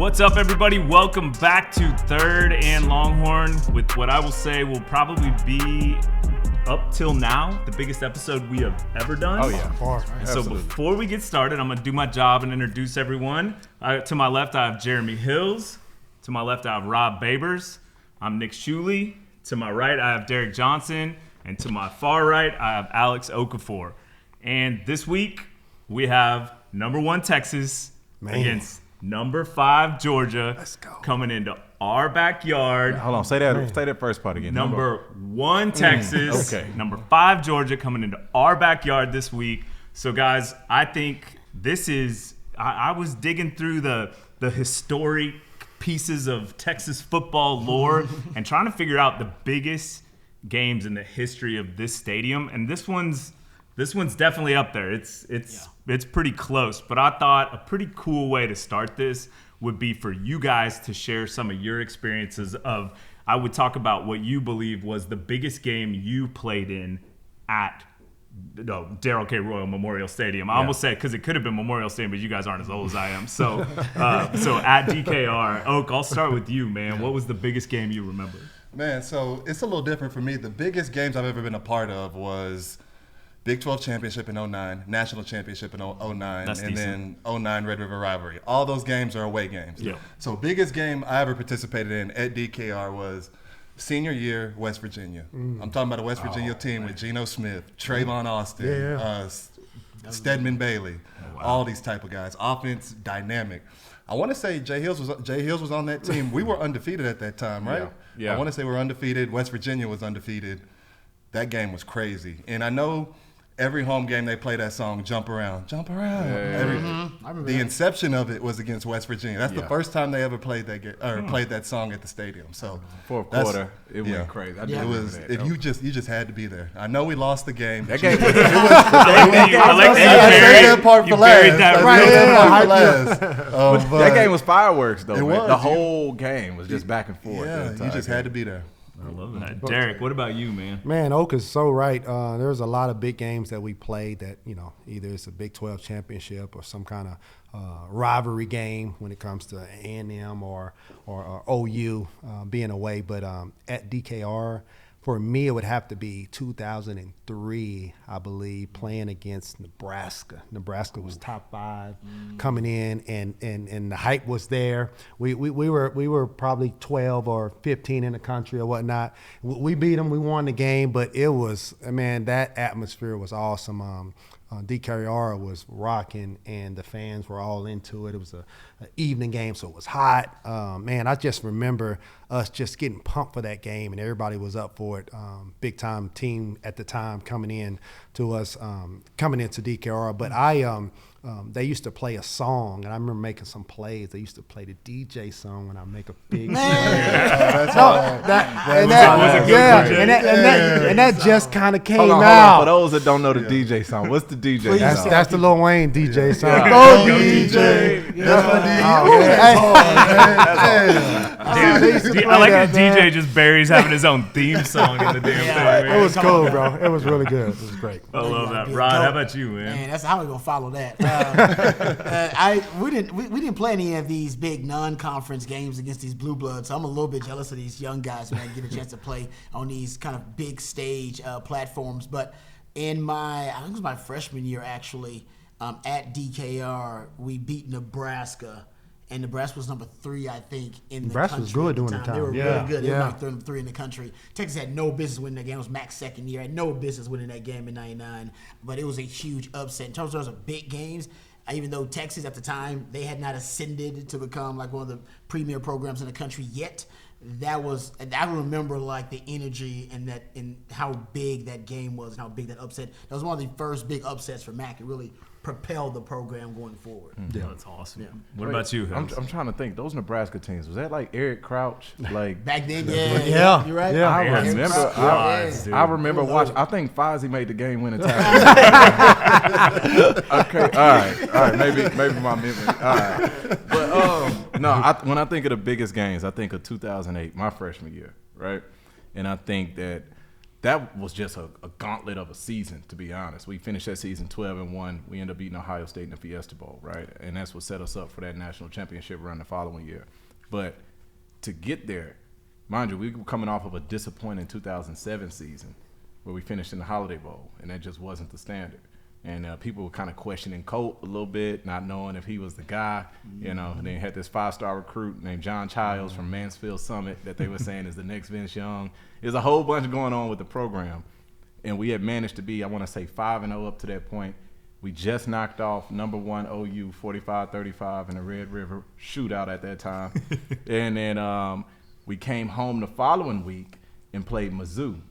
What's up, everybody? Welcome back to Third and Longhorn with what I will say will probably be, up till now, the biggest episode we have ever done. Oh, yeah. And so before we get started, I'm going to do my job and introduce everyone. To my left, I have Jeremy Hills. To my left, I have Rob Babers. I'm Nick Shuley. To my right, I have Derrick Johnson. And to my far right, I have Alex Okafor. And this week, we have number 1 Texas against number 5 Georgia coming into our backyard. Hold on, say that first part again. Number 1 Texas, number 5 Georgia coming into our backyard this week. So guys, I think this is, I was digging through the historic pieces of Texas football lore and trying to figure out the biggest games in the history of this stadium. And this one's definitely up there. It's pretty close, but I thought a pretty cool way to start this would be for you guys to share some of your experiences of, I would talk about what you believe was the biggest game you played in at Darrell K. Royal Memorial Stadium. I almost said, because it could have been Memorial Stadium, but you guys aren't as old as I am. So so at DKR, Oak, I'll start with you, man. What was the biggest game you remember? Man, so it's a little different for me. The biggest games I've ever been a part of was Big 12 championship in 2009, national championship in 2009, and decent. then 2009 Red River rivalry. All those games are away games. Yeah. So biggest game I ever participated in at DKR was senior year, West Virginia. I'm talking about a West Virginia team with Geno Smith, Trayvon Austin, Stedman Bailey, all these type of guys. Offense, dynamic. I want to say Jay Hills was on that team. We were undefeated at that time, right? Yeah. I want to say we were undefeated. West Virginia was undefeated. That game was crazy. And I know every home game they play that song, Jump Around, Jump Around. The inception of it was against West Virginia. That's the first time they ever played that played that song at the stadium. So fourth quarter, it went crazy. It was if you just had to be there. I know we lost the game. That game. That game was fireworks though. The whole game was just back and forth. Yeah, you just had to be there. I love that. Derrick, what about you, man? Man, Oak is so right. There's a lot of big games that we played that, either it's a Big 12 championship or some kind of rivalry game when it comes to A&M or OU being away. But at DKR, for me, it would have to be 2003, I believe, playing against Nebraska. Nebraska was top 5 coming in, and the hype was there. We were probably 12 or 15 in the country or whatnot. We beat them. We won the game, but it was, man, that atmosphere was awesome. DKR was rocking, and the fans were all into it. It was an evening game, so it was hot. Man, I just remember us just getting pumped for that game, and everybody was up for it. Big-time team at the time coming in to us, coming into DKR. But they used to play a song, and I remember making some plays. They used to play the DJ song when I make a big play. And that just kind of came out. For those that don't know the DJ song, what's the DJ song? That's the Lil Wayne DJ song. Go DJ. I like that DJ just buries having his own theme song in the damn thing. Man. It was cool, bro. It was really good. It was great. I love that. Rod, how about you, man? Man, that's how we gonna follow that. We didn't play any of these big non-conference games against these blue bloods, so I'm a little bit jealous of these young guys, man, get a chance to play on these kind of big stage platforms. But in I think it was my freshman year actually, at DKR, we beat Nebraska. And Nebraska was number 3, I think, in the country. Nebraska was good during the time. They were really good. They were like 3 in the country. Texas had no business winning that game. It was Mac's second year. Had no business winning that game in '99. But it was a huge upset. In terms of those big games, even though Texas at the time, they had not ascended to become like one of the premier programs in the country yet. I remember like the energy and how big that game was and how big that upset. That was one of the first big upsets for Mac. It really propelled the program going forward. Yeah, that's awesome. Yeah. What about you, I'm trying to think. Those Nebraska teams, was that like Eric Crouch? Like back then, yeah. You're right. Yeah. I remember watching. I think Fozzy made the game winning tackle. Okay, all right. Maybe my memory. All right, but when I think of the biggest games, I think of 2008, my freshman year, right? And I think that that was just a gauntlet of a season, to be honest. We finished that season 12-1. We ended up beating Ohio State in the Fiesta Bowl, right? And that's what set us up for that national championship run the following year. But to get there, mind you, we were coming off of a disappointing 2007 season where we finished in the Holiday Bowl, and that just wasn't the standard. And people were kind of questioning Colt a little bit, not knowing if he was the guy, you know. And they had this 5-star recruit named John Childs from Mansfield Summit that they were saying is the next Vince Young. There's a whole bunch going on with the program. And we had managed to be, I want to say, 5-0 up to that point. We just knocked off number 1 OU 45-35 in the Red River shootout at that time. And then we came home the following week and played Mizzou.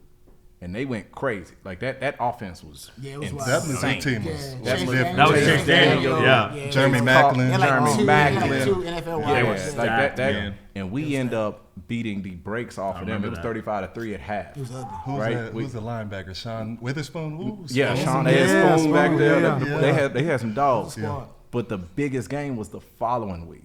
And they went crazy. Like that offense was insane. That Mizzou team was different. That was Chase Daniel. Yeah. Jeremy Macklin. Two NFL Yeah, like that. Man. And we end up beating the brakes off of them. It was 35-3 at half. It was ugly. Who's the linebacker? Sean Witherspoon? Ooh, Sean Spoon back there. Yeah. They had some dogs. Yeah. But the biggest game was the following week.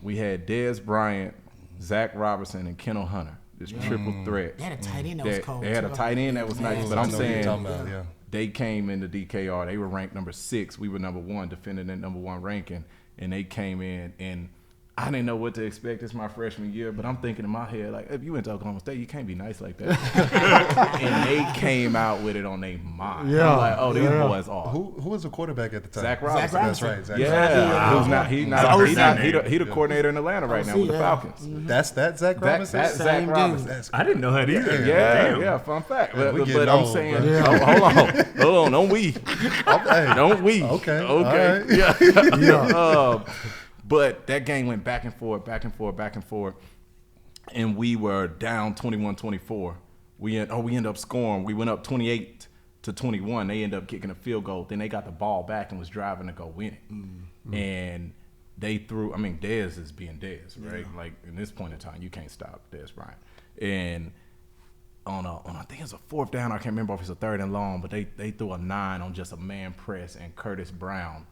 We had Dez Bryant, Zach Robertson, and Kendall Hunter. This triple threat. They had a tight end that was cold. They had a tight end that was nice. But I'm saying yeah. they came into DKR. They were ranked number 6. We were number 1, defending that number 1 ranking. And they came in, and I didn't know what to expect. It's my freshman year, but I'm thinking in my head, like, if you went to Oklahoma State, you can't be nice like that. And they came out with it on their mind. Yeah. I'm like, oh, these boys are. Who was the quarterback at the time? Zach Robinson. That's right. Zach He the coordinator in Atlanta right now with the Falcons. That's Zach Robinson? That's Zach Robinson. That's I didn't know that either. Yeah, fun fact. But I'm old, saying, bro. hold on, don't we? Don't we? Okay. Okay. Yeah. But that game went back and forth, and we were down 21-24. We ended up scoring. We went up 28-21. They ended up kicking a field goal. Then they got the ball back and was driving to go win it. And they threw. I mean, Dez is being Dez, right? Yeah. Like in this point in time, you can't stop Dez Bryant. And on I think it's a 4th down. I can't remember if it's a 3rd and long, but they threw a 9 on just a man press and Curtis Brown.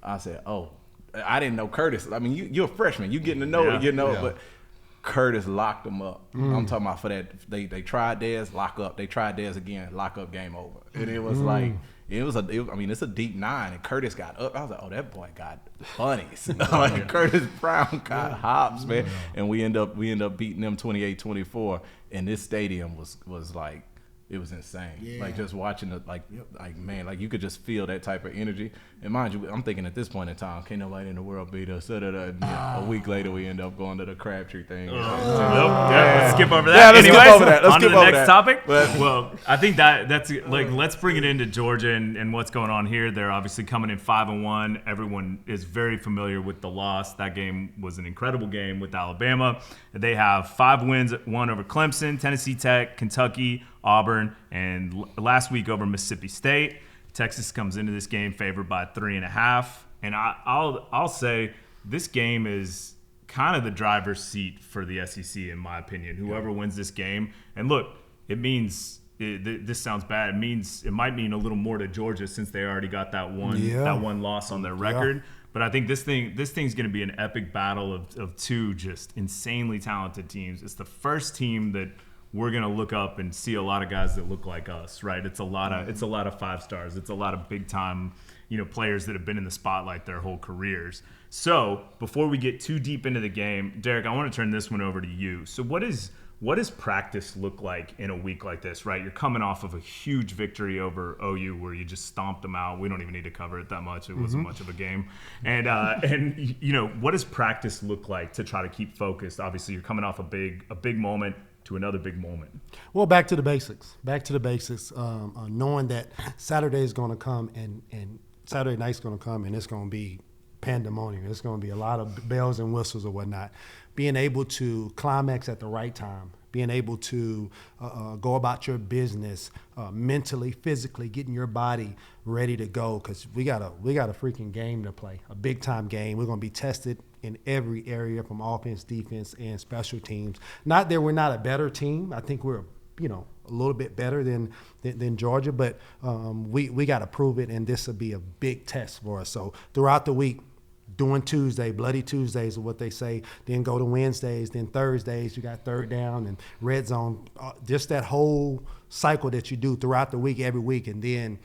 I said, oh. I didn't know Curtis. I mean, you're a freshman. You getting to know it, but Curtis locked them up. I'm talking about for that. They tried Dez, lock up. They tried Dez again, lock up, game over. And it was like it's a deep 9, and Curtis got up. I was like, oh, that boy got bunnies. Like Curtis Brown got hops, man. And we end up beating them 28-24. And this stadium was like. It was insane. Yeah. Like just watching it, like man, like you could just feel that type of energy. And mind you, I'm thinking at this point in time, can't nobody in the world beat us. A week later, we end up going to the Crabtree thing. Let's skip over that. Let's skip over that. On to the next topic. Well, I think that's like let's bring it into Georgia and what's going on here. They're obviously coming in 5-1. Everyone is very familiar with the loss. That game was an incredible game with Alabama. They have 5 wins, 1 over Clemson, Tennessee Tech, Kentucky, Auburn, and last week over Mississippi State. Texas comes into this game favored by 3.5, and I'll say this game is kind of the driver's seat for the SEC in my opinion. Whoever wins this game, and look, it means this sounds bad. It might mean a little more to Georgia since they already got that one loss on their record. Yeah. But I think this thing's going to be an epic battle of 2 just insanely talented teams. It's the first team that we're gonna look up and see a lot of guys that look like us, right? It's a lot of 5-stars. It's a lot of big time, players that have been in the spotlight their whole careers. So before we get too deep into the game, Derrick, I want to turn this one over to you. So what does practice look like in a week like this, right? You're coming off of a huge victory over OU where you just stomped them out. We don't even need to cover it that much. It wasn't much of a game. And what does practice look like to try to keep focused? Obviously, you're coming off a big moment to another big moment. Well, back to the basics. Knowing that Saturday is going to come and Saturday night's going to come and it's going to be pandemonium. It's going to be a lot of bells and whistles or whatnot. Being able to climax at the right time, being able to go about your business mentally, physically, getting your body ready to go because we got a freaking game to play, a big time game. We're going to be tested in every area from offense, defense, and special teams. Not that we're not a better team. I think we're a little bit better than Georgia, but we got to prove it, and this will be a big test for us. So throughout the week, doing Bloody Tuesdays are what they say, then go to Wednesdays, then Thursdays, you got third down and red zone, just that whole cycle that you do throughout the week, every week, and then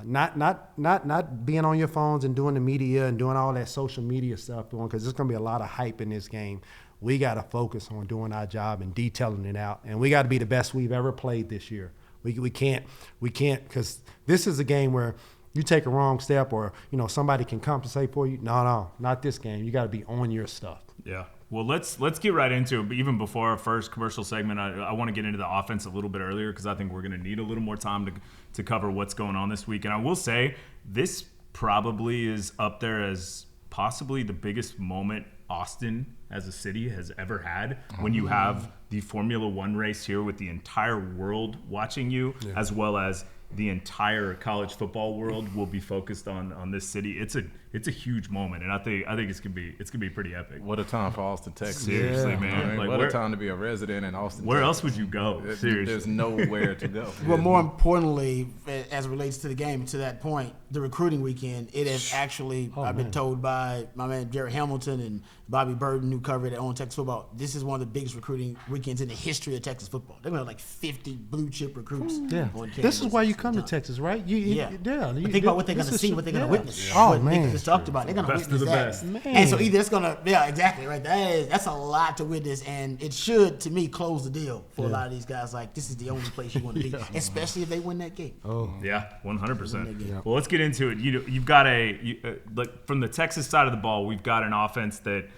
not being on your phones and doing the media and doing all that social media stuff, because there's going to be a lot of hype in this game. We got to focus on doing our job and detailing it out, and we got to be the best we've ever played this year. We can't, because this is a game where you take a wrong step or, somebody can compensate for you. No, not this game. You got to be on your stuff. Yeah. Well, let's get right into it. But even before our first commercial segment, I want to get into the offense a little bit earlier because I think we're going to need a little more time to cover what's going on this week. And I will say this probably is up there as possibly the biggest moment Austin as a city has ever had when you have the Formula One race here with the entire world watching you, as well as the entire college football world will be focused on this city. It's a huge moment, and I think it's gonna be pretty epic. What a time for Austin, Texas. Seriously, man. Like, what a time to be a resident in Austin. Where Texas. else would you go? Seriously, there's nowhere to go. Well, more importantly, as it relates to the game, to that point, the recruiting weekend, it has actually, I've been told by my man Jared Hamilton and Bobby Burden, who covered it on Texas football, this is one of the biggest recruiting weekends in the history of Texas football. They're going to have like 50 blue chip recruits. Yeah, this is why you come to Texas, right? But think about what they're going to see, what they're going to witness. Oh, what man. Nick just talked about. They're going to witness that. Best. And so either it's going to, exactly, right? That's a lot to witness, and it should, to me, close the deal for a lot of these guys. Like, this is the only place you want to be, especially if they win that game. Oh, yeah, 100%. Well, let's get into it. You've got like from the Texas side of the ball, we've got an offense that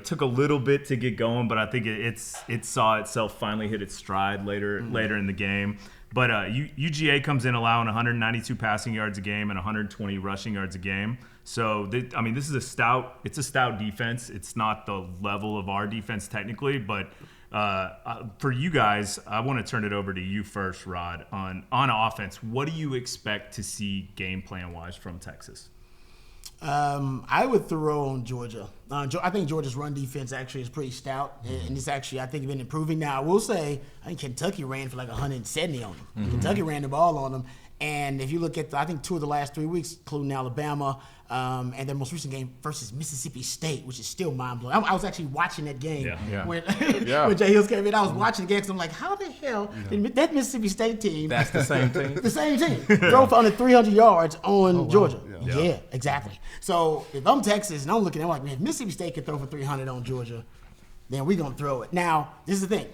took a little bit to get going, but I think it saw itself finally hit its stride later in the game. But UGA comes in allowing 192 passing yards a game and 120 rushing yards a game. So this is a stout defense. It's not the level of our defense technically, but for you guys, I want to turn it over to you first, Rod. On offense, what do you expect to see game plan wise from Texas? I would throw on Georgia. I think Georgia's run defense actually is pretty stout, and it's actually, I think, been improving. Now, I will say, I think Kentucky ran for like 170 on them. Kentucky ran the ball on them, and if you look at, I think 2 of the last 3 weeks, including Alabama, and their most recent game versus Mississippi State, which is still mind-blowing. I was actually watching that game when Jay Hills came in. I was watching the game because I'm like, how the hell did that Mississippi State team? That's the same team. The same team. Throw for under 300 yards on Georgia. Yeah, exactly. So if I'm Texas and I'm looking at it, I'm like, man, if Mississippi State can throw for 300 on Georgia, then we're going to throw it. Now, this is the thing.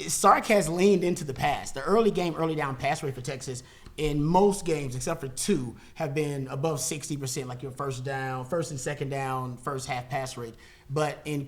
Sark has leaned into the pass. The early down pass rate for Texas in most games, except for 2, have been above 60%, like your first and second down, first half pass rate. But in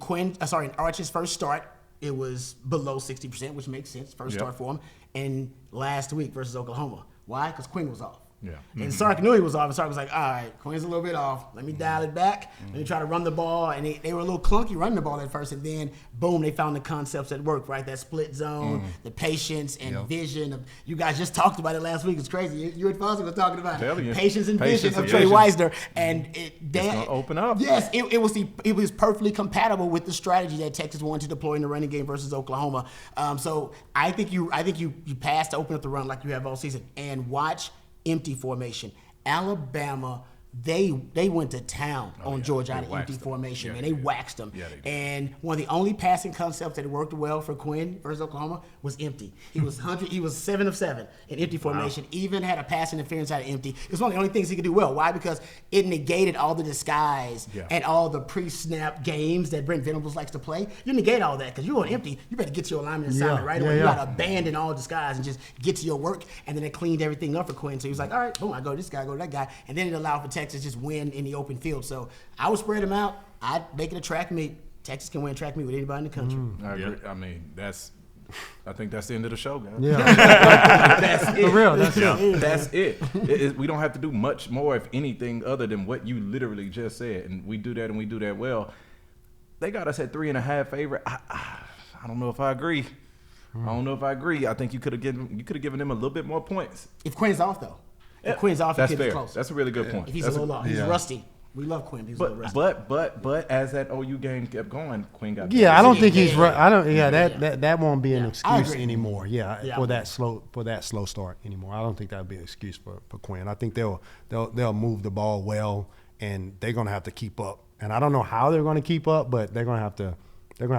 Arch's first start, it was below 60%, which makes sense. First start for him. And last week versus Oklahoma. Why? Because Quinn was off. Yeah. And Sark knew he was off, and Sark was like, all right, Quinn's a little bit off. Let me dial it back. Let me try to run the ball. And they were a little clunky running the ball at first, and then, boom, they found the concepts that work, right? That split zone, the patience and vision. You guys just talked about it last week. It's crazy. You and Fozzy were talking about it. Patience and vision of Trey Wisner. And it's going to open up. Yes, it was perfectly compatible with the strategy that Texas wanted to deploy in the running game versus Oklahoma. So I think you pass to open up the run like you have all season. And watch empty formation. Alabama, they went to town on Georgia out of empty formation, man. They waxed them. Yeah, and one of the only passing concepts that worked well for Quinn versus Oklahoma was empty. He was 7 of 7 in empty formation. Even had a pass interference out of empty. It was one of the only things he could do well. Why? Because it negated all the disguise and all the pre-snap games that Brent Venables likes to play. You negate all that because you're on empty. You better get to your alignment assignment right away. You got to abandon all disguise and just get to your work. And then it cleaned everything up for Quinn. So he was like, all right, boom, I go to this guy, I go to that guy. And then it allowed for Texas just win in the open field. So I would spread them out. I'd make it a track meet. Texas can win a track meet with anybody in the country. I agree. I mean, I think that's the end of the show, guys. Yeah. That's it. For real, that's it. We don't have to do much more, if anything, other than what you literally just said. And we do that, and we do that well. They got us at 3.5 favorite. I don't know if I agree. I think you could have given them a little bit more points. If Quinn's off, though. If Quinn's off, that's he fair. close. That's a really good point. If he's a little off, he's rusty. We love Quinn. He's a little rusty. But as that OU game kept going, Quinn got. Yeah, I don't think he's. I don't. Yeah, that won't be an excuse anymore. For that slow start anymore. I don't think that would be an excuse for Quinn. I think they'll move the ball well, and they're gonna have to keep up And I don't know how they're going to keep up, but they're going to have to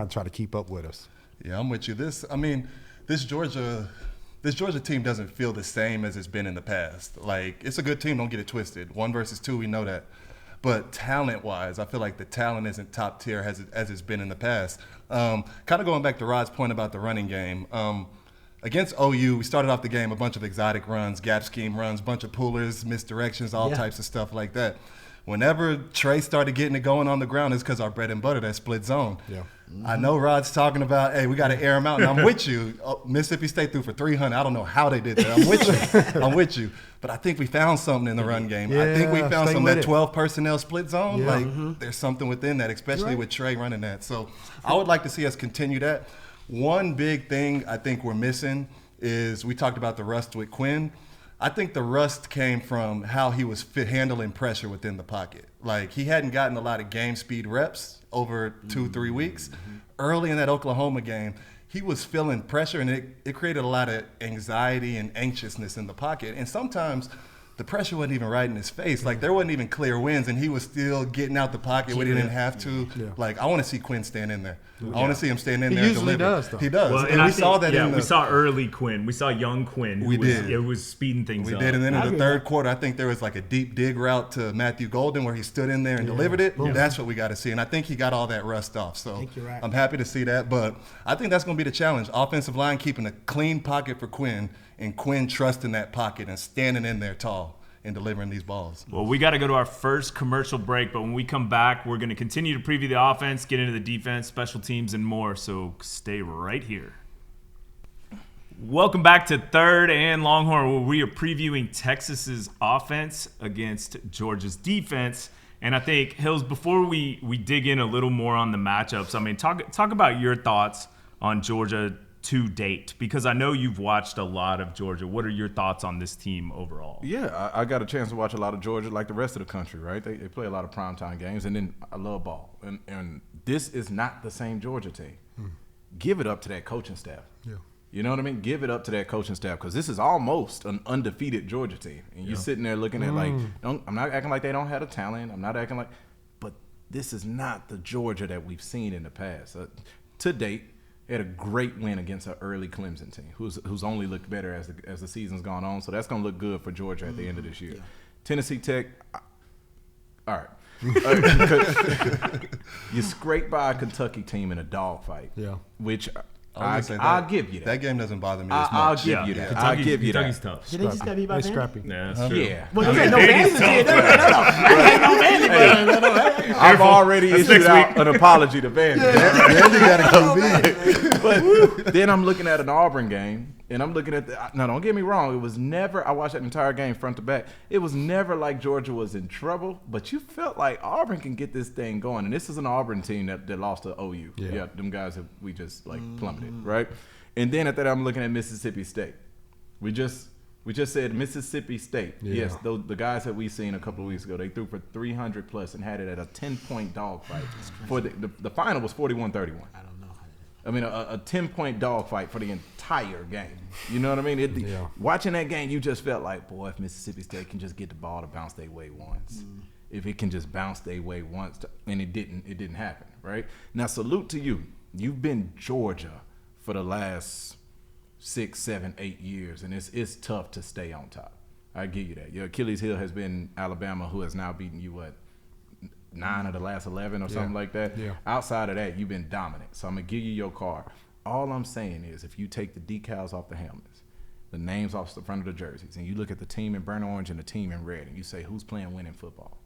try to keep up with us. Yeah, I'm with you. This Georgia team doesn't feel the same as it's been in the past. Like, it's a good team, don't get it twisted. 1 versus 2, we know that. But talent-wise, I feel like the talent isn't top tier as it's been in the past. Kind of going back to Rod's point about the running game. Against OU, we started off the game a bunch of exotic runs, gap scheme runs, bunch of pullers, misdirections, all types of stuff like that. Whenever Trey started getting it going on the ground, it's because our bread and butter, that split zone. Yeah. I know Rod's talking about, hey, we got to air him out, and I'm with you. Mississippi State threw for 300. I don't know how they did that. I'm with you. I'm with you. But I think we found something in the run game. Yeah, I think we found something, that 12 personnel split zone. Yeah. Like, there's something within that, especially with Trey running that. So I would like to see us continue that. One big thing I think we're missing is, we talked about the rust with Quinn. I think the rust came from how he was handling pressure within the pocket. Like, he hadn't gotten a lot of game speed reps over 2-3 weeks. Early in that Oklahoma game, he was feeling pressure, and it created a lot of anxiety and anxiousness in the pocket. And sometimes the pressure wasn't even right in his face. Like, there wasn't even clear wins, and he was still getting out the pocket when he didn't have to. Yeah. Like, I want to see Quinn stand in there. I want to see him stand in there and deliver. He usually does, though. He does. Well, and we saw that we saw early Quinn. We saw young Quinn. It was speeding things up. We did. And then in the third quarter, I think there was like a deep dig route to Matthew Golden where he stood in there and delivered it. Yeah. That's what we got to see. And I think he got all that rust off. So I'm happy to see that. But I think that's going to be the challenge. Offensive line keeping a clean pocket for Quinn, and Quinn trusting that pocket and standing in there tall and delivering these balls. Well, we got to go to our first commercial break, but when we come back, we're going to continue to preview the offense, get into the defense, special teams, and more, so stay right here. Welcome back to Third and Longhorn, where we are previewing Texas's offense against Georgia's defense. And I think, Hills, before we dig in a little more on the matchups, I mean, talk about your thoughts on Georgia to date, because I know you've watched a lot of Georgia. What are your thoughts on this team overall? Yeah, I got a chance to watch a lot of Georgia, like the rest of the country, right? They play a lot of primetime games, and then I love ball. And this is not the same Georgia team. Give it up to that coaching staff. Yeah. You know what I mean? Give it up to that coaching staff, because this is almost an undefeated Georgia team. And you're sitting there looking at I'm not acting like they don't have the talent. I'm not acting like – but this is not the Georgia that we've seen in the past. To date, they had a great win against an early Clemson team who's only looked better as the season's gone on. So that's going to look good for Georgia at the end of this year. Yeah. Tennessee Tech, all right. You scraped by a Kentucky team in a dogfight, which I'll give you that. That game doesn't bother me as much. I'll give you that. I'll give you that. Kentucky's tough. Did they just got beat by scrappy. Yeah, that's true. Yeah. Well, there's no Vandy. No. I've already issued out an apology to Vandy. Vandy got to come big. But then I'm looking at an Auburn game, and I'm looking at now, don't get me wrong. It was never – I watched that entire game front to back. It was never like Georgia was in trouble, but you felt like Auburn can get this thing going. And this is an Auburn team that lost to OU. Yeah, them guys that we just, plummeted, right? And then at that, I'm looking at Mississippi State. We just said Mississippi State. Yeah. Yes, the guys that we seen a couple of weeks ago, they threw for 300 plus and had it at a 10-point dogfight. For the final was 41-31. I don't know. I mean, a 10-point dogfight for the entire game. You know what I mean? Watching that game, you just felt like, boy, if Mississippi State can just get the ball to bounce their way once. If it can just bounce their way once, and it didn't happen, right? Now, salute to you. You've been Georgia for the last 6, 7, 8 years, and it's tough to stay on top. I give you that. Your Achilles heel has been Alabama, who has now beaten you, 9 of the last 11 or something like that. Yeah. Outside of that, you've been dominant. So I'm going to give you your card. All I'm saying is, if you take the decals off the helmets, the names off the front of the jerseys, and you look at the team in burnt orange and the team in red, and you say, who's playing winning football?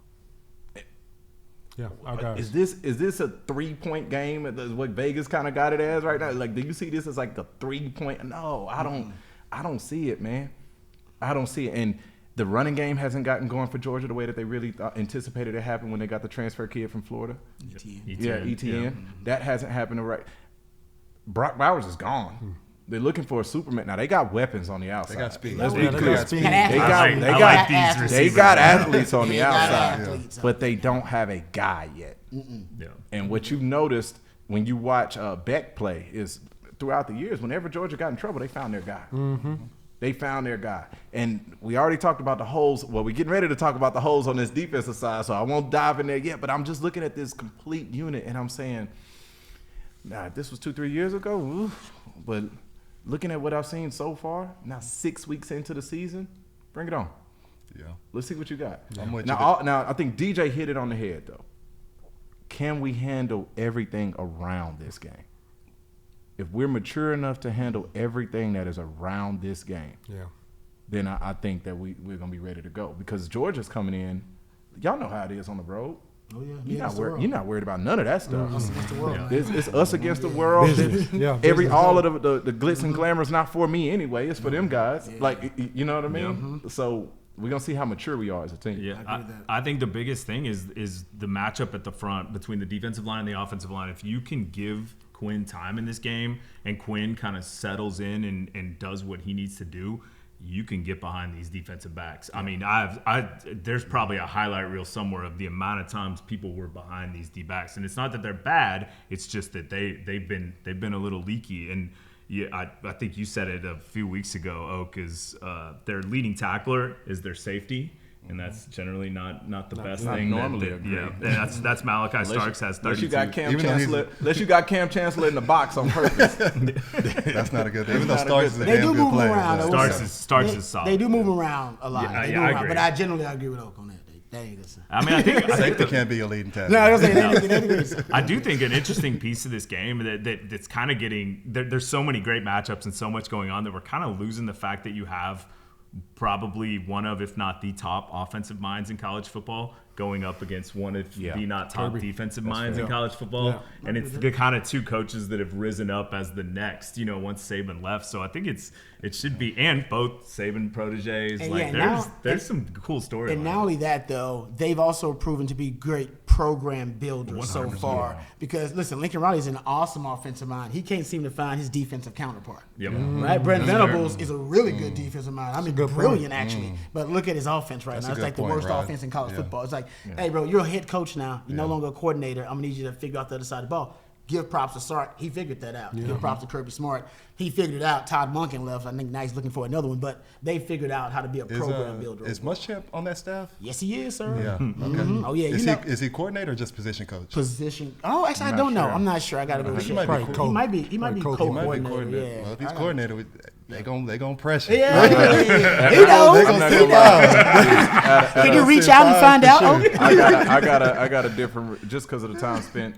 Yeah, our guys. Is this a 3-point game? What Vegas kind of got it as right now? Like, do you see this as like a 3-point? No, I don't see it, man. I don't see it. And the running game hasn't gotten going for Georgia the way that they really anticipated it happened when they got the transfer kid from Florida. ETN. Yeah, ETN. Yeah. That hasn't happened right. Brock Bowers is gone. They're looking for a Superman. Now, they got weapons on the outside. They got speed. Let's be clear. They got athletes on the outside, but they don't have a guy yet. Yeah. And what you've noticed when you watch Beck play is throughout the years, whenever Georgia got in trouble, they found their guy. They found their guy. And we already talked about the holes. Well, we're getting ready to talk about the holes on this defensive side, so I won't dive in there yet. But I'm just looking at this complete unit, and I'm saying, nah, if this was 2-3 years ago, oof. But looking at what I've seen so far, now 6 weeks into the season, bring it on. Yeah. Let's see what you got. I'm with Now, you. now, I think DJ hit it on the head, though. Can we handle everything around this game? If we're mature enough to handle everything that is around this game, then I think that we're going to be ready to go. Because Georgia's coming in. Y'all know how it is on the road. Oh, yeah. You're not worried about none of that stuff. Us against the world, man. It's us against the world. All of the glitz and glamour is not for me anyway. It's for them guys. Yeah. Like, you know what I mean? So we're going to see how mature we are as a team. Yeah, I think the biggest thing is the matchup at the front between the defensive line and the offensive line. If you can give Quinn time in this game and Quinn kind of settles in and does what he needs to do, you can get behind these defensive backs. I mean, there's probably a highlight reel somewhere of the amount of times people were behind these D-backs, and it's not that they're bad. It's just that they've been a little leaky. And yeah, I think you said it a few weeks ago, Oak, is their leading tackler is their safety. And that's generally not the best thing. Normally, and that's Malachi Starks has 32. Unless you got Cam Chancellor in the box on purpose. That's not a good thing. Even though Starks is a They damn do good move him player. around. but- Starks is solid. They do move him around a lot. Yeah, They yeah, do I move around, agree. but I generally agree with Oak on that. That ain't good stuff. I mean, I think Safety can't be a leading tackle. No, I was saying that. I do think an interesting piece of this game that's kind of getting there's so many great matchups and so much going on that we're kind of losing the fact that you have probably one of, if not the top offensive minds in college football going up against one of the not top defensive minds in college football. Yeah. And it's the kind of two coaches that have risen up as the next, once Saban left. So I think it should be, and both Saban proteges. And like there's some cool stories. And not only that, though, they've also proven to be great program builders so far. Because, listen, Lincoln Riley is an awesome offensive mind. He can't seem to find his defensive counterpart. Yep. Right? Brent Venables is a really good defensive mind. I mean, brilliant, actually. But look at his offense right That's now. a It's good like the point, worst Rod. offense in college football. It's like, hey, bro, you're a head coach now. You're no longer a coordinator. I'm going to need you to figure out the other side of the ball. Give props to Sark. He figured that out. Give props to Kirby Smart. He figured it out. Todd Monken left. I think now he's looking for another one. But they figured out how to be a program builder. Is Muschamp on that staff? Yes, he is, sir. Yeah. Okay. Oh, yeah. Is he coordinator or just position coach? Position. Oh, actually, I don't know. I'm not sure. I got to go He check. might be He might be. He might be co-coordinator. Yeah. Well, if he's coordinator, they gonna pressure. Yeah. He knows. gonna He step knows. Can you reach out and find out? I got a different, just because of the time spent,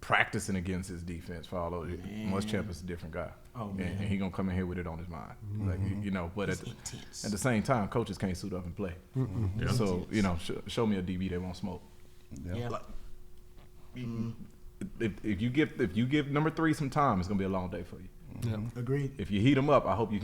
practicing against his defense. Muschamp is a different guy. Oh, and he gonna come in here with it on his mind. But at the same time, coaches can't suit up and play. So show me a DB that won't smoke. Yeah. If you give number 3 some time, it's gonna be a long day for you. Yeah. Agreed. If you heat him up, I hope you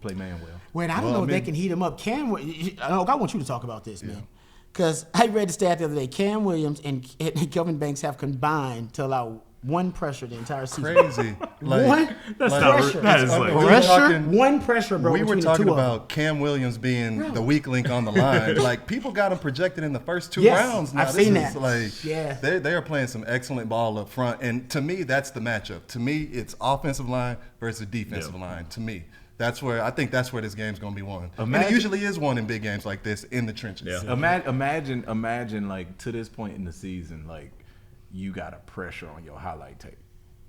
play man well. Wait, I don't know if they can heat him up. I want you to talk about this, man. Because I read the stat the other day. Cam Williams and Kelvin Banks have combined to allow one pressure the entire season. Crazy. One pressure. That is like One pressure, bro. We were between the talking two of them. about Cam Williams being the weak link on the line. Like, people got him projected in the first 2 Yes, rounds. Now, I've this seen is that. Like, Yeah. they are playing some excellent ball up front. And to me, that's the matchup. To me, it's offensive line versus defensive line. To me, I think that's where this game's going to be won. And it usually is won in big games like this in the trenches. Yeah. Imagine like to this point in the season, like you got a pressure on your highlight tape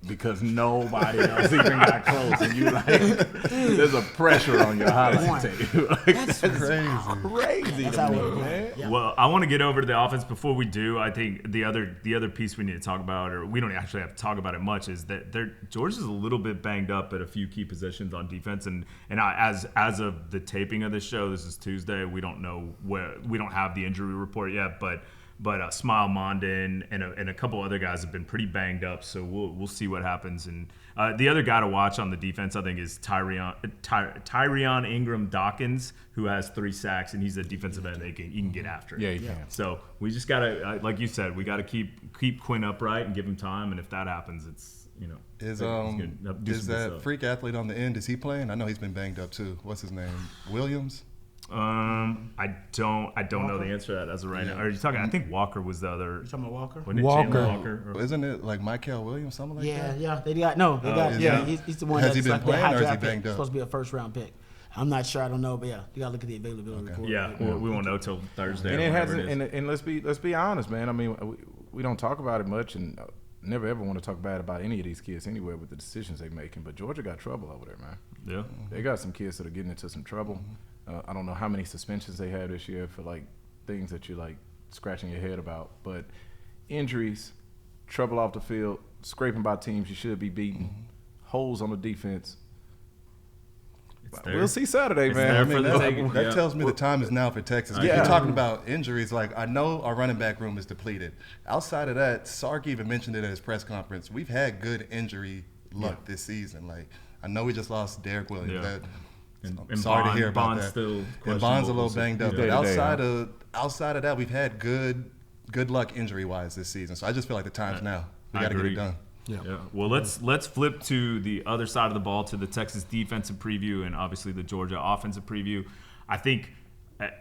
because nobody else even got close, and you like there's a pressure on your highlight tape. Like, That's crazy That's to how me, it works. man. Yeah. Well, I want to get over to the offense. Before we do, I think the other piece we need to talk about, or we don't actually have to talk about it much, is that Georgia's a little bit banged up at a few key positions on defense. And as of the taping of this show, this is Tuesday. We don't know we don't have the injury report yet, but Smile Mondin and a couple other guys have been pretty banged up, so we'll see what happens. And the other guy to watch on the defense, I think, is Tyrion Ingram Dawkins, who has 3 sacks, and he's a defensive end that he can get after. Yeah, he can. So we just gotta, like you said, we gotta keep Quinn upright and give him time, and if that happens, it's Is is that freak athlete on the end? Is he playing? I know he's been banged up too. What's his name? Williams? I don't know the answer to that as of right now. Are you talking? I think Walker was the other. You talking about Walker? Wasn't it Walker. Chandler Walker? Or- Isn't it like Michael Williams, something like that? Yeah. They got is he- He's the one has he that's been like the playing high or is he draft pick. banged up? Supposed to be a first round pick. I'm not sure. I don't know, but yeah, you gotta look at the availability report. Yeah, we won't know till Thursday. And or it whenever hasn't. is. And let's be honest, man. I mean, we don't talk about it much, and never ever want to talk bad about any of these kids anywhere with the decisions they're making. But Georgia got trouble over there, man. Yeah, they got some kids that are getting into some trouble. I don't know how many suspensions they had this year for like things that you're like scratching your head about, but injuries, trouble off the field, scraping by teams you should be beating, holes on the defense. We'll see Saturday, man. That tells me the time is now for Texas. You're talking about injuries. Like, I know our running back room is depleted. Outside of that, Sark even mentioned it at his press conference. We've had good injury luck this season. Like, I know we just lost Derrick Williams. And sorry to hear about Bond's that. Still and Bond's a little banged up. But Day-to-day, outside of that, we've had good luck injury-wise this season. So I just feel like the time's now. We got to get it done. Yeah. Well, let's flip to the other side of the ball, to the Texas defensive preview and obviously the Georgia offensive preview. I think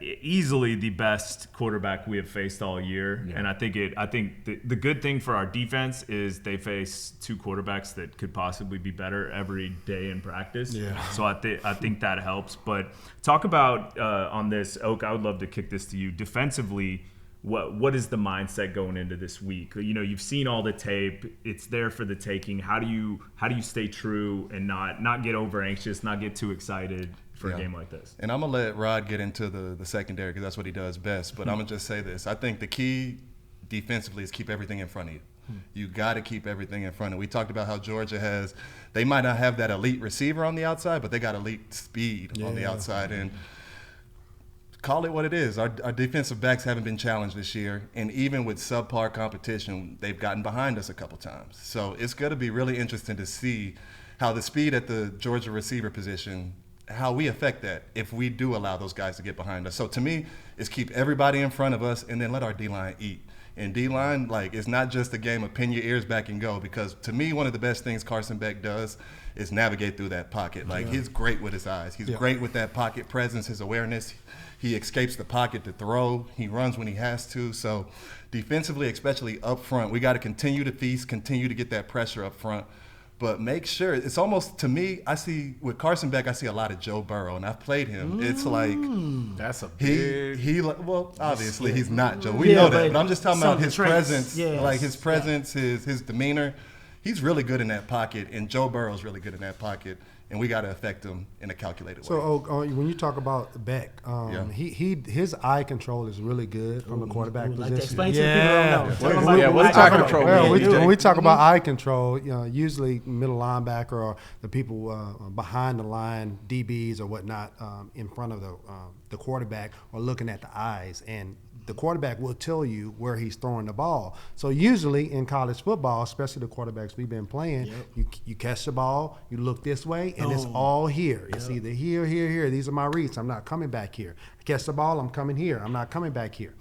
easily the best quarterback we have faced all year, and I think the good thing for our defense is they face two quarterbacks that could possibly be better every day in practice. Yeah. So I think that helps. But talk about on this, Oak. I would love to kick this to you defensively. What is the mindset going into this week? You know, you've seen all the tape; it's there for the taking. How do you stay true and not get over anxious, not get too excited for a game like this? And I'm gonna let Rod get into the secondary because that's what he does best. But I'm gonna just say this: I think the key defensively is keep everything in front of you. You got to keep everything in front of you. We talked about how Georgia they might not have that elite receiver on the outside, but they got elite speed on the outside and. Call it what it is. Our defensive backs haven't been challenged this year, and even with subpar competition, they've gotten behind us a couple times. So it's going to be really interesting to see how the speed at the Georgia receiver position, how we affect that if we do allow those guys to get behind us. So to me, it's keep everybody in front of us and then let our D-line eat. And D-line, like, it's not just a game of pin your ears back and go, because to me, one of the best things Carson Beck does is navigate through that pocket. Like, he's great with his eyes. He's great with that pocket presence, his awareness. He escapes the pocket to throw. He runs when he has to. So defensively, especially up front, we got to continue to feast, continue to get that pressure up front. But make sure, it's almost, to me, I see, with Carson Beck, I see a lot of Joe Burrow, and I've played him. It's like, that's a big... well, obviously, he's not Joe. We know that, but I'm just talking about his presence, like his presence, his demeanor. He's really good in that pocket, and Joe Burrow's really good in that pocket. And we got to affect him in a calculated way. So when you talk about Beck, his eye control is really good from the quarterback position. Like explain to people don't know. What's eye control? When we talk about eye control, usually middle linebacker or the people behind the line, DBs or whatnot, in front of the quarterback are looking at the eyes, and the quarterback will tell you where he's throwing the ball. So usually in college football, especially the quarterbacks we've been playing, you catch the ball, you look this way, and it's all here. It's either here, here, here. These are my reads. I'm not coming back here. I catch the ball, I'm coming here. I'm not coming back here.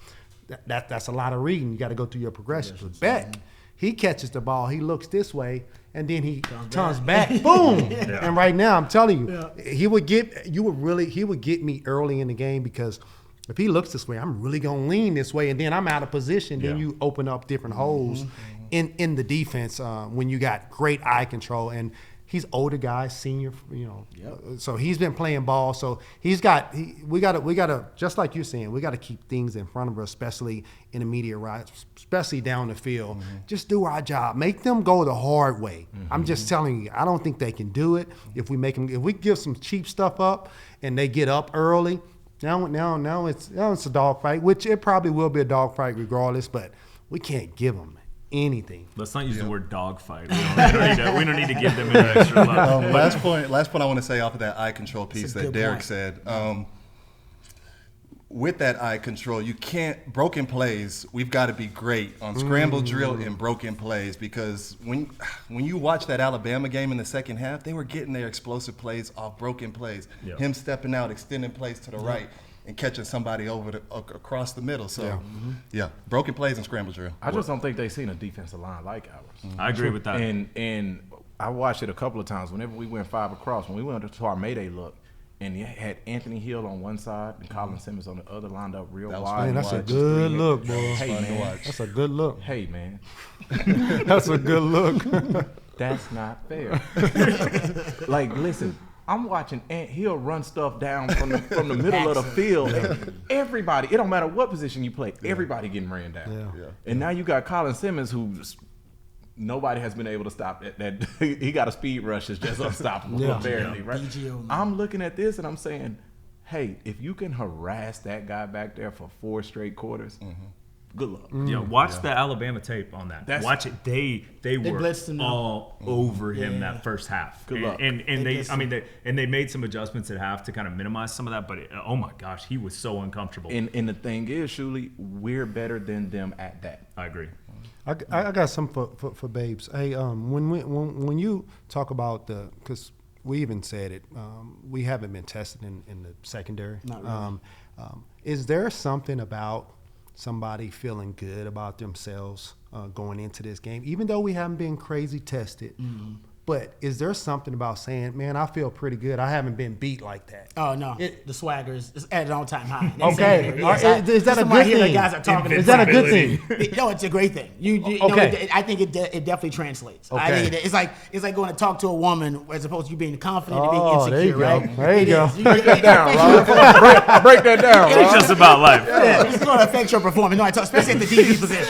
That's a lot of reading. You got to go through your progressions. With Beck, he catches the ball, he looks this way, and then he turns back, boom. And right now, I'm telling you, he would get me early in the game, because if he looks this way, I'm really going to lean this way, and then I'm out of position. Then you open up different holes in the defense when you got great eye control. And he's older guy, senior, so he's been playing ball. So we got to, just like you're saying, we got to keep things in front of us, especially in the media, right? Especially down the field. Just do our job. Make them go the hard way. I'm just telling you, I don't think they can do it. If we give some cheap stuff up and they get up early, Now it's a dogfight, which it probably will be a dogfight regardless, but we can't give them anything. Let's not use the word dogfight. We don't need to give them an extra level. Last point I want to say off of that eye control piece that Derrick said. With that eye control, you can't, broken plays, we've got to be great on scramble drill and broken plays, because when you watch that Alabama game in the second half, they were getting their explosive plays off broken plays. Him stepping out, extending plays to the right, and catching somebody across the middle. So, broken plays and scramble drill. I just don't think they've seen a defensive line like ours. I agree with that. And I watched it a couple of times. Whenever we went 5 across, when we went to our Mayday look, and you had Anthony Hill on one side and Colin Simmons on the other, lined up real wide. Man, that's a good look, boy. Hey, man. That's a good look. Hey, man. That's a good look. That's not fair. Like, listen, I'm watching Ant Hill run stuff down from the middle of the field. Everybody, it don't matter what position you play, everybody getting ran down. And now you got Colin Simmons, who's nobody has been able to stop that. He got a speed rush that's just unstoppable, apparently, right? I'm looking at this and I'm saying, hey, if you can harass that guy back there for 4 straight quarters, good luck. Watch the Alabama tape on that. Watch it. They were all over him that first half. Good luck. And they made some adjustments at half to kind of minimize some of that. But oh my gosh, he was so uncomfortable. And the thing is, Shuley, we're better than them at that. I agree. I got some for Babes. Hey, when you talk about because we even said it, we haven't been tested in the secondary. Not really. Is there something about somebody feeling good about themselves going into this game, even though we haven't been crazy tested? But is there something about saying, man, I feel pretty good. I haven't been beat like that. Oh, no. The swagger is at an all-time high. Okay. Is that a good thing? Guys are talking is that a good thing? No, it's a great thing. I think it definitely translates. Okay. I think it's like going to talk to a woman as opposed to you being confident and being insecure, there you go. right? There you go. Break that down, Rob. Break that down, It's just about life. Yeah, it's going to affect your performance. No, especially at the DB position.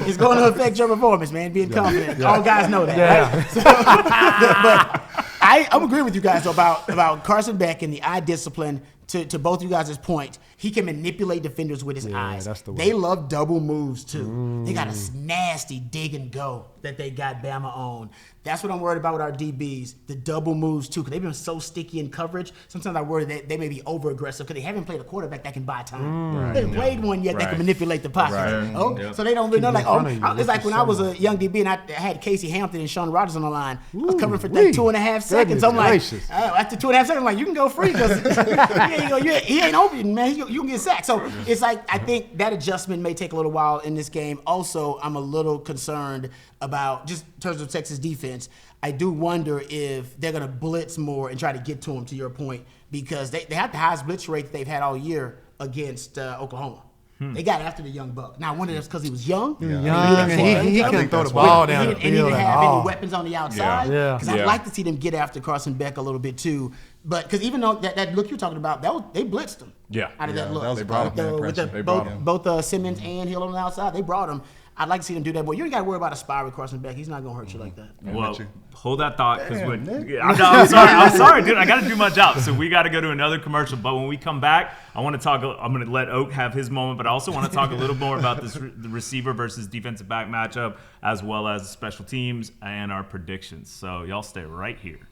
It's going to affect your performance, man, being confident. All guys know that. Yeah. Right? But I'm agreeing with you guys about Carson Beck and the eye discipline. To both of you guys' point, he can manipulate defenders with his eyes. That's the they love double moves too. They got a nasty dig and go that they got Bama on. That's what I'm worried about with our DBs, the double moves too, because they've been so sticky in coverage. Sometimes I worry that they may be over aggressive because they haven't played a quarterback that can buy time. They haven't played one yet that can manipulate the pocket. So they don't really know. It's like when I was a young DB and I had Casey Hampton and Sean Rogers on the line. I was covering for like 2.5 seconds. I'm like, after 2.5 seconds, I'm like, you can go free because he ain't open, man. You can get sacked. So it's like I think that adjustment may take a little while in this game. Also, I'm a little concerned about just in terms of Texas defense. I do wonder if they're going to blitz more and try to get to him, to your point, because they have the highest blitz rate that they've had all year against Oklahoma. They got after the young buck. Now, I wonder if it's because he was young. He couldn't throw the ball down the field. And he didn't have any weapons on the outside. Because I'd like to see them get after Carson Beck a little bit too. But because even though that look you're talking about, they blitzed him out of that look. They brought him. Both Simmons and Hill on the outside, they brought him. I'd like to see them do that, but you ain't got to worry about a spy with Carson Beck. He's not going to hurt you like that. Well, hold that thought. I'm sorry, dude. I got to do my job. So we got to go to another commercial. But when we come back, I'm going to let Oak have his moment, but I also want to talk a little more about the receiver versus defensive back matchup, as well as special teams and our predictions. So y'all stay right here.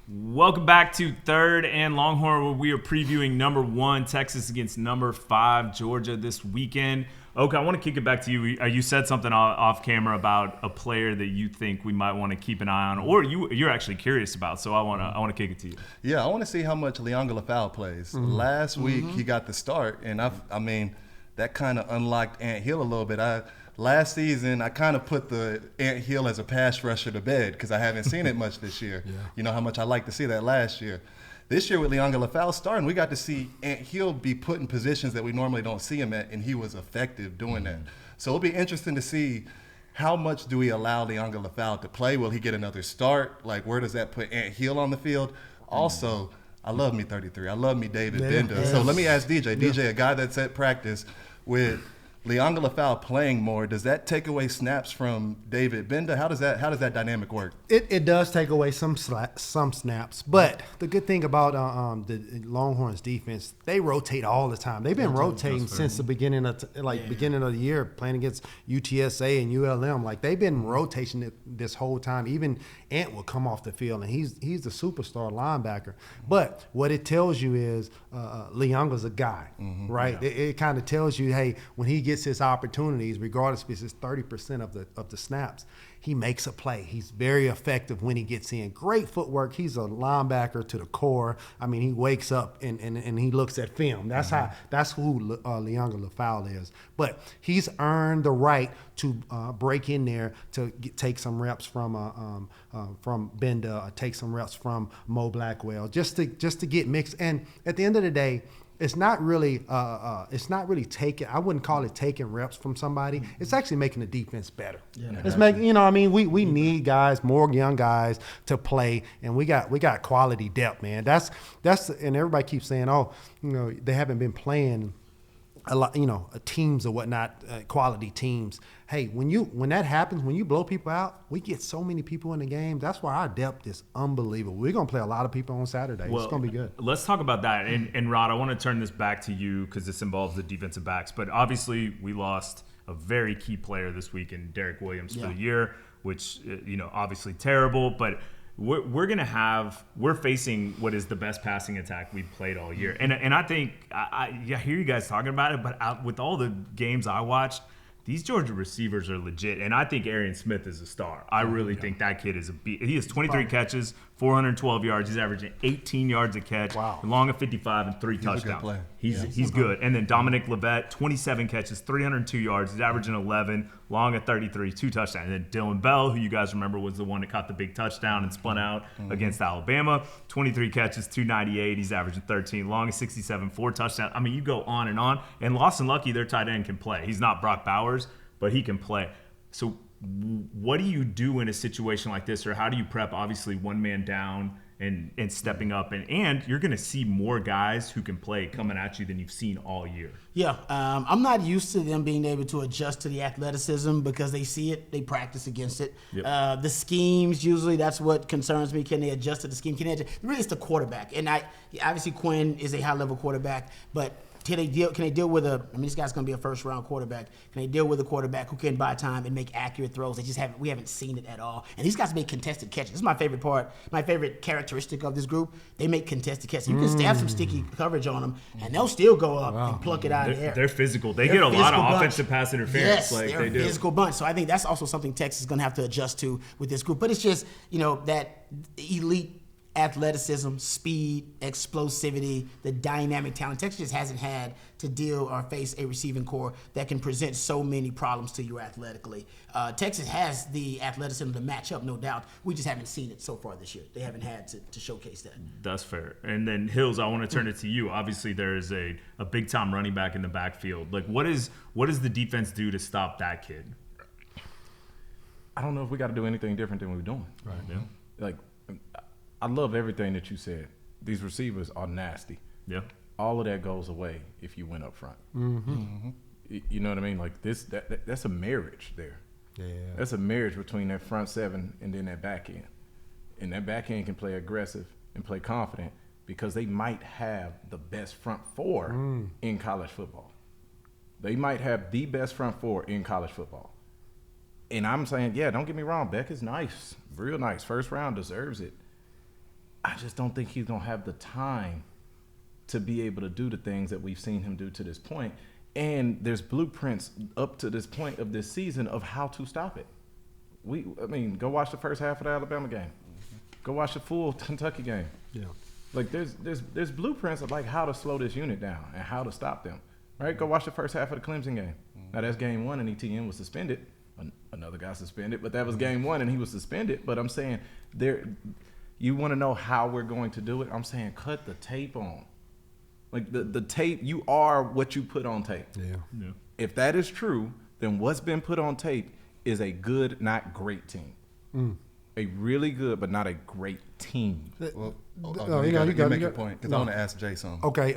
Welcome back to Third and Longhorn, where we are previewing number 1 Texas against number 5 Georgia this weekend. Okay, I want to kick it back to you. You said something off camera about a player that you think we might want to keep an eye on, or you're actually curious about. So I want to kick it to you. Yeah, I want to see how much Lianga Lafau plays. Last week he got the start, and I mean that kind of unlocked Ant Hill a little bit. Last season, I kind of put the Ant Hill as a pass rusher to bed because I haven't seen it much this year. You know how much I like to see that last year. This year with Lianga Lafau starting, we got to see Ant Hill be put in positions that we normally don't see him at, and he was effective doing that. So it'll be interesting to see how much do we allow Lianga Lafau to play. Will he get another start? Like, where does that put Ant Hill on the field? Also, I love me 33. I love me David Benda. So let me ask DJ. DJ, a guy that's at practice with Lianga Lafau playing more, does that take away snaps from David Benda? How does that dynamic work? It does take away some snaps, but the good thing about the Longhorns defense, they rotate all the time. They've been rotating since the beginning of the year, playing against UTSA and ULM. Like, they've been rotating this whole time. Even Ant will come off the field, and he's the superstar linebacker. But what it tells you is Lianga's a guy, right? Yeah. It kind of tells you, hey, when he gets his opportunities, regardless if it's 30% of the snaps, he makes a play. He's very effective when he gets in. Great footwork. He's a linebacker to the core. I mean, he wakes up and he looks at film. That's who Lianga Lafau is. But he's earned the right to break in there to take some reps from Benda, take some reps from Mo Blackwell, just to get mixed. And at the end of the day, it's not really taking. I wouldn't call it taking reps from somebody. It's actually making the defense better. Yeah, it's making, we need guys, more young guys to play, and we got quality depth, man. That's and everybody keeps saying, they haven't been playing a lot, teams or whatnot, quality teams. Hey, when that happens, when you blow people out, we get so many people in the game. That's why our depth is unbelievable. We're gonna play a lot of people on Saturday. It's gonna be good. Let's talk about that. And Rod, I want to turn this back to you because this involves the defensive backs. But obviously, we lost a very key player this week in Derrick Williams for the year, which obviously terrible, but. We're facing what is the best passing attack we've played all year. And I think, I hear you guys talking about it, but with all the games I watched, these Georgia receivers are legit. And I think Arian Smith is a star. I really think that kid is a beat. He has 23 catches, 412 yards. He's averaging 18 yards a catch, long of 55 and 3 touchdowns. He's a good player. He's good. And then Dominic Levet, 27 catches, 302 yards. He's averaging 11, long of 33, 2 touchdowns. And then Dylan Bell, who you guys remember was the one that caught the big touchdown and spun out against Alabama, 23 catches, 298. He's averaging 13, long of 67, 4 touchdowns. I mean, you go on. And Lawson Lucky, their tight end, can play. He's not Brock Bowers, but he can play. So what do you do in a situation like this, or how do you prep? Obviously, one man down and stepping up, and you're going to see more guys who can play coming at you than you've seen all year. Yeah, I'm not used to them being able to adjust to the athleticism because they see it, they practice against it. Yep. The schemes, usually that's what concerns me. Can they adjust to the scheme? Really, it's the quarterback. And obviously Quinn is a high-level quarterback, but can they deal with this guy's going to be a first-round quarterback. Can they deal with a quarterback who can buy time and make accurate throws? We haven't seen it at all. And these guys make contested catches. This is my favorite part, my favorite characteristic of this group. They make contested catches. You can stab some sticky coverage on them, and they'll still go up and pluck it out of the air. They're physical. They get a lot of offensive pass interference. Yes, they're a physical bunch. So I think that's also something Texas is going to have to adjust to with this group. But it's just, that elite athleticism, speed, explosivity, the dynamic talent. Texas just hasn't had to deal or face a receiving core that can present so many problems to you athletically. Texas has the athleticism to match up, no doubt. We just haven't seen it so far this year. They haven't had to showcase that. That's fair. And then, Hills, I want to turn it to you. Obviously, there is a big-time running back in the backfield. Like, what does the defense do to stop that kid? I don't know if we got to do anything different than we're doing. Right. Yeah. Like, I love everything that you said. These receivers are nasty. Yeah. All of that goes away if you went up front. You know what I mean? Like that's a marriage there. Yeah. That's a marriage between that front seven and then that back end. And that back end can play aggressive and play confident because they might have the best front four in college football. They might have the best front four in college football. And I'm saying, don't get me wrong, Beck is nice, real nice. First round, deserves it. I just don't think he's going to have the time to be able to do the things that we've seen him do to this point. And there's blueprints up to this point of this season of how to stop it. Go watch the first half of the Alabama game. Go watch the full Kentucky game. Yeah. Like there's blueprints of like how to slow this unit down and how to stop them. Right? Go watch the first half of the Clemson game. Now that's game 1 and ETN was suspended. Another guy suspended, but that was game 1 and he was suspended. But I'm saying you want to know how we're going to do it? I'm saying cut the tape on. Like the tape, you are what you put on tape. Yeah. If that is true, then what's been put on tape is a good, not great team. A really good, but not a great team. Well, you got to make your point because I want to ask Jay something. Okay,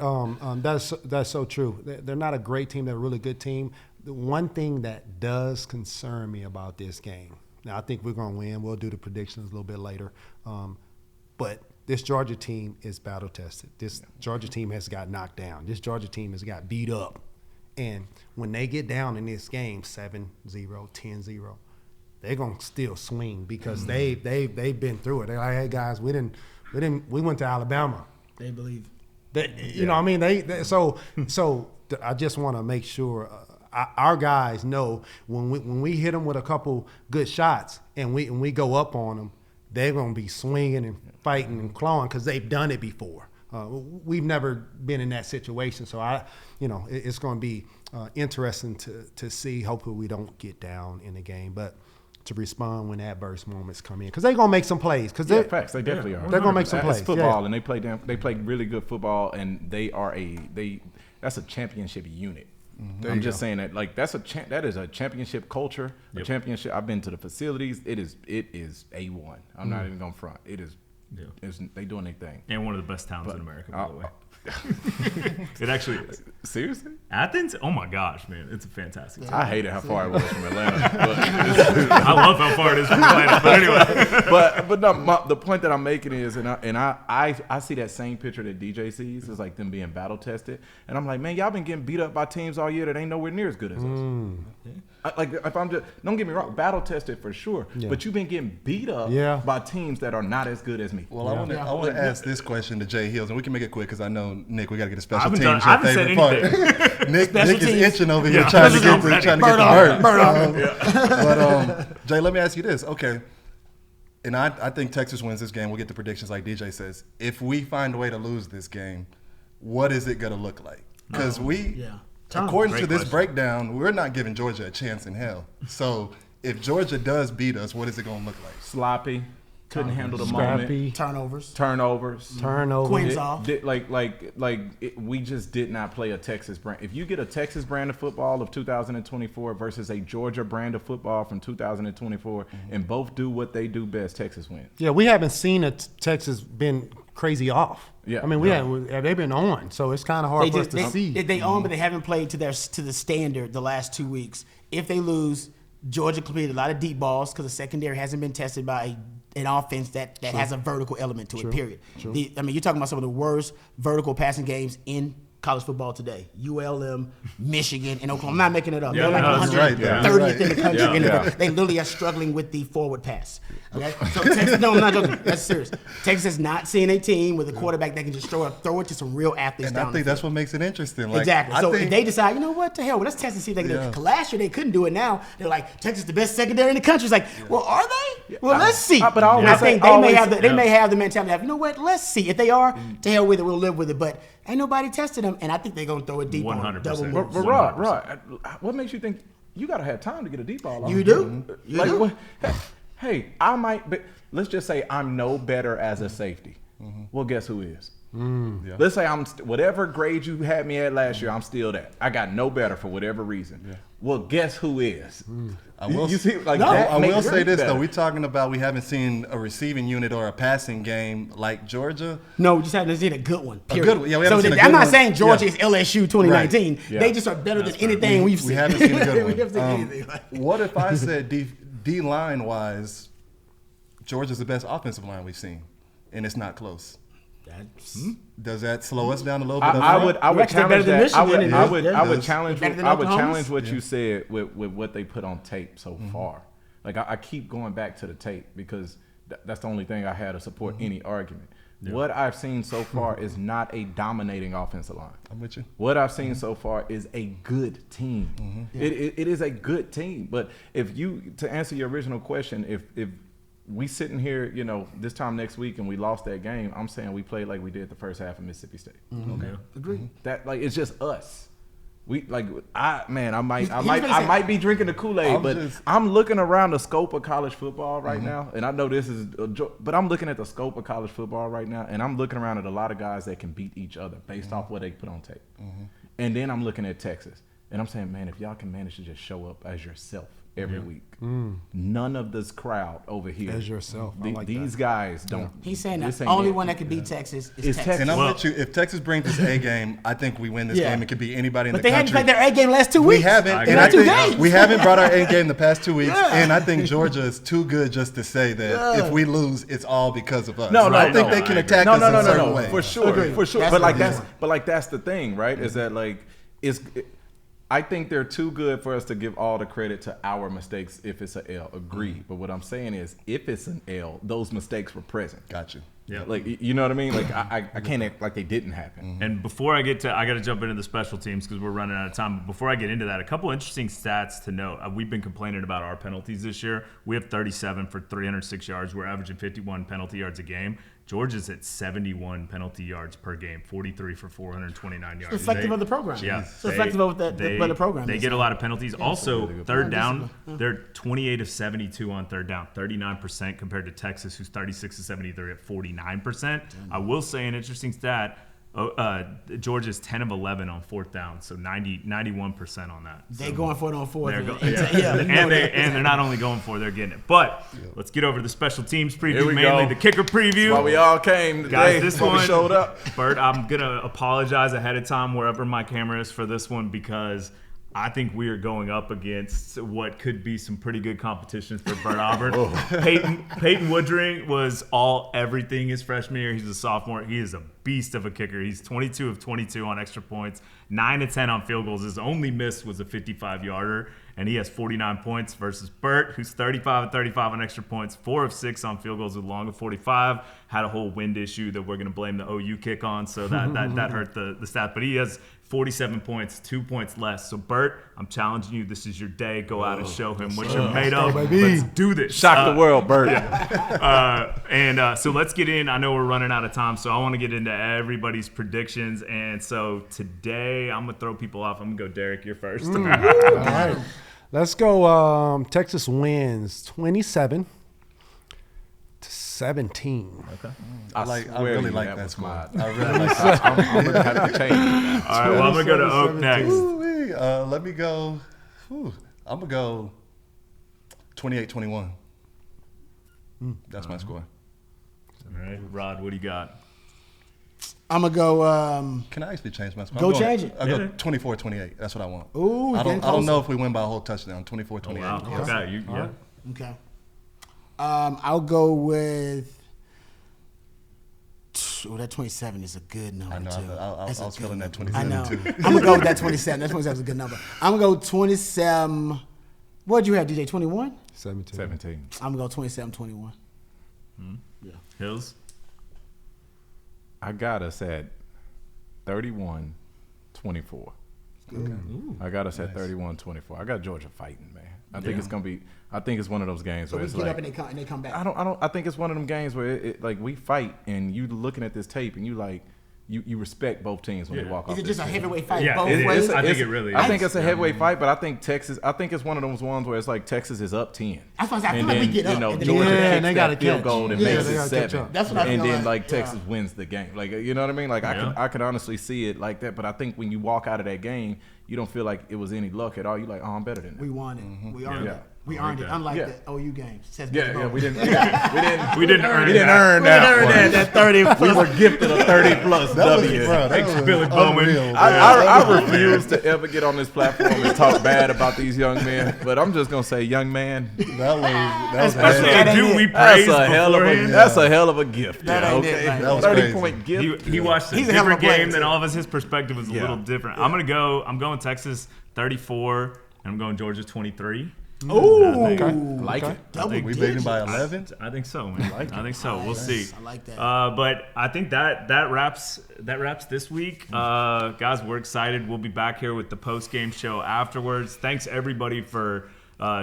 that's so true. They're not a great team. They're a really good team. The one thing that does concern me about this game, now I think we're going to win. We'll do the predictions a little bit later. But this Georgia team is battle tested. This Georgia team has got knocked down. This Georgia team has got beat up. And when they get down in this game, 7-0, 10-0, they're gonna still swing because they've been through it. They're like, hey guys, we went to Alabama. They believe. So I just want to make sure our guys know when we hit them with a couple good shots and we go up on them, they're gonna be swinging and fighting and clawing because they've done it before. We've never been in that situation, so it's going to be interesting to see. Hopefully, we don't get down in the game. But to respond when adverse moments come in because they're gonna make some plays. Because facts, they definitely are. They're gonna make some plays. It's football, and they play really good football, and that's a championship unit. I'm just saying that that is a championship culture, a championship. I've been to the facilities. It is A1. I'm not even gonna front. It is. They doing their thing. And one of the best towns in America, by the way. It actually is. Seriously? Athens? Oh my gosh, man. It's a fantastic town. I hated how far it was from Atlanta. I love how far it is from Atlanta. But anyway. but no, the point that I'm making is, and I see that same picture that DJ sees, is like them being battle tested. And I'm like, man, y'all been getting beat up by teams all year that ain't nowhere near as good as us. Like, if I'm just, don't get me wrong, battle tested for sure. Yeah. But you've been getting beat up by teams that are not as good as me. Well, I want to ask this question to Jay Hills, and we can make it quick because I know, Nick, we got to get a special team. I haven't said anything. Nick is itching over here trying to get the But Jay, let me ask you this. Okay. And I think Texas wins this game. We'll get the predictions like DJ says. If we find a way to lose this game, what is it going to look like? Because according to this breakdown, we're not giving Georgia a chance in hell. So if Georgia does beat us, what is it going to look like? Sloppy. Couldn't handle the moment. Turnovers. Queens off. We just did not play a Texas brand. If you get a Texas brand of football of 2024 versus a Georgia brand of football from 2024, and both do what they do best, Texas wins. Yeah, we haven't seen Texas been crazy off. Yeah, I mean they've been on, so it's kind of hard for us to see. They on, but they haven't played to the standard the last 2 weeks. If they lose, Georgia completed a lot of deep balls because the secondary hasn't been tested by an offense that has a vertical element to it, period. You're talking about some of the worst vertical passing games in college football today. ULM, Michigan, and Oklahoma. I'm not making it up. They're like 130th in the country. They literally are struggling with the forward pass. Okay? So Texas, no, I'm not joking. That's serious. Texas has not seen a team with a quarterback that can just throw it to some real athletes down. And I think that's what makes it interesting. Like, exactly. So if they decide, you know what, to hell, let's test and see if they can do it. Because last year they couldn't do it. Now they're like, Texas the best secondary in the country. It's like, well, are they? Well, let's see. But I think they may have the mentality of, you know what, let's see. If they are, to hell with it, we'll live with it. But ain't nobody tested them, and I think they're going to throw it deep 100%. On double moves. But Rod, what makes you think you got to have time to get a deep ball on? You do? You do? What, hey, I might be, let's just say I'm no better as a safety. Well, guess who is? Let's say I'm whatever grade you had me at last year, I'm still that. I got no better for whatever reason. Well, guess who is? I will say this though. We're talking about we haven't seen a receiving unit or a passing game like Georgia. No, we just haven't seen a good one. Period. A good one. Yeah, we haven't seen a good I'm not one. saying Georgia is LSU 2019. Right. They just are better than anything we've seen. We haven't seen a good one. What if I said D line wise, Georgia's the best offensive line we've seen, and it's not close? Does that slow us down a little bit? I would challenge that. I would challenge what you said with what they put on tape so far. Like I keep going back to the tape because that's the only thing I had to support any argument. What I've seen so far is not a dominating offensive line. I'm with you. What I've seen so far is a good team. It is a good team. But to answer your original question, if we sitting here, this time next week and we lost that game, I'm saying we played like we did the first half of Mississippi State. Okay, agree. That it's just us. I might be drinking the Kool-Aid, but I'm looking around the scope of college football right now, and I know this is, but I'm looking at the scope of college football right now, and I'm looking around at a lot of guys that can beat each other based off what they put on tape, and then I'm looking at Texas, and I'm saying, man, if y'all can manage to just show up as yourself every week. None of this crowd over here. As yourself. These guys don't. He's saying the only one that can beat Texas is Texas. And I'm with you. If Texas brings this A game, I think we win this game. It could be anybody in the country. But they haven't played their A game last 2 weeks. We haven't. And I think we haven't brought our A game the past 2 weeks. And I think Georgia is too good just to say that if we lose, it's all because of us. I think they can attack us in a certain way. For sure. But that's the thing, right? Is that I think they're too good for us to give all the credit to our mistakes if it's an L. Agreed. But what I'm saying is, if it's an L, those mistakes were present. Got you. Yeah. Like, you know what I mean? Like, I can't act like they didn't happen. And before I get to, I got to jump into the special teams because we're running out of time. But before I get into that, a couple interesting stats to note. We've been complaining about our penalties this year. We have 37 for 306 yards. We're averaging 51 penalty yards a game. Georgia's at 71 penalty yards per game, 43 for 429 yards. Reflective of the program. Yeah. It's reflective of what the program They is. get a lot of penalties. Also, really third down, they're 28 of 72 on third down, 39% compared to Texas, who's 36 of 73 at 49%. I will say an interesting stat. Georgia's 10 of 11 on fourth down, so 91% on that. They going for it on fourth. And they're not only going for it, they're getting it. But let's get over to the special teams Here preview, we mainly go. the kicker preview. That's why we all came today. Guys, this That's why one we showed up. Bert, I'm gonna apologize ahead of time wherever my camera is for this one because I think we are going up against what could be some pretty good competition for Bert Auburn. Peyton Woodring was everything his freshman year. He's a sophomore. He is a beast of a kicker. He's 22 of 22 on extra points, 9 of 10 on field goals. His only miss was a 55-yarder, and he has 49 points versus Bert, who's 35 of 35 on extra points, 4 of 6 on field goals with long of 45. Had a whole wind issue that we're going to blame the OU kick on, so that hurt the stat. But he has 47 points, 2 points less. So, Bert, I'm challenging you. This is your day. Go out and show him what you're made of. Let's do this. Shock the world, Bert. So let's get in. I know we're running out of time, so I want to get into everybody's predictions. And so today, I'm going to throw people off. I'm going to go, Derrick, you're first. All right. Let's go. Texas wins 27-17. Okay. I really like that score. I really like that. I'm going to have to change. All right, well, I'm going to go to Oak next. Let me go. I'm going to go 28-21. That's my score. All right, Rod, what do you got? I'm going to go. Can I actually change my score? Go change it. I'll go 24-28. That's what I want. Ooh, I don't know if we win by a whole touchdown. 24-28. Oh, wow. Okay, yeah. Okay. I'll go with. Oh, that 27 is a good number, I know. too. I was feeling that 27, I know. too. I'm going to go with that 27. That 27 is a good number. I'm going to go 27. What did you have, DJ? 21? 17. I'm going to go 27-21. Yeah. Hills? I got us at 31-24. I got us at 31-24. I got Georgia fighting, man. I think it's gonna be. I think it's one of those games where we it's get like, up and they come back. I think it's one of them games where it like we fight and you looking at this tape and you like you respect both teams when they walk off. Is it just a heavyweight fight Yeah, both it is. ways? I think it really is. I think it's a heavyweight fight, but I think it's one of those ones where it's like Texas is up 10. That's what I feel And like we then, get up. you know, and then Georgia they kicks they gotta that field catch. goal and Yeah, makes they it gotta catch 7. up. That's what I And feel then like. Texas wins the game. Like, you know what I mean? Like I could honestly see it like that, but I think when you walk out of that game, you don't feel like it was any luck at all. You like, oh, I'm better than that. We won it. We earned Yeah. it. We I like earned it. that. Unlike Yeah. the OU games. Says Yeah, Billy yeah, Bowman. we didn't We didn't earn We didn't that. earn that one. that 30 plus. We were gifted a 30-plus W. Thanks, Billy Bowman. unreal. I refuse to ever get on this platform and talk bad about these young men, but I'm just gonna say, young man, That was Especially That a ain't dude it. we that's praised a hell of beforehand. a gift. That yeah, ain't it, okay, man. That was 30-point gift. He watched a He's a hell of a different player, game than too. all of us. His perspective was a Yeah. little different. I'm going Texas 34, and I'm going Georgia 23. Ooh. Okay. Like it. Double We beat him digits. by 11. I think so, man. I think so. We'll see. I like that. But I think that wraps this week, guys. We're excited. We'll be back here with the post game show afterwards. Thanks everybody for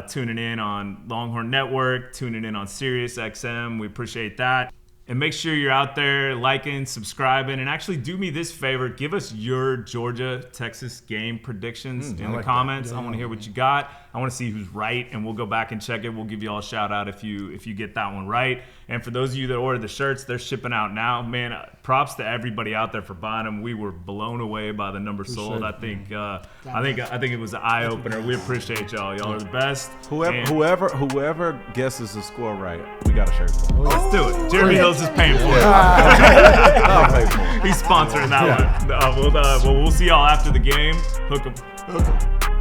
tuning in on Longhorn Network, tuning in on Sirius XM. We appreciate that. And make sure you're out there liking, subscribing, and actually do me this favor. Give us your Georgia-Texas game predictions in the comments. I want to hear what you got. I want to see who's right, and we'll go back and check it. We'll give you all a shout-out if you get that one right. And for those of you that ordered the shirts, they're shipping out now. Man, props to everybody out there for buying them. We were blown away by the number sold. I think it was an eye-opener. We appreciate y'all. Y'all are the best. And Whoever guesses the score right, we got a shirt for him. let's do it. Jeremy Hills is paying for it. I'll pay for it. He's sponsoring that one. We'll see y'all after the game. Hook 'em.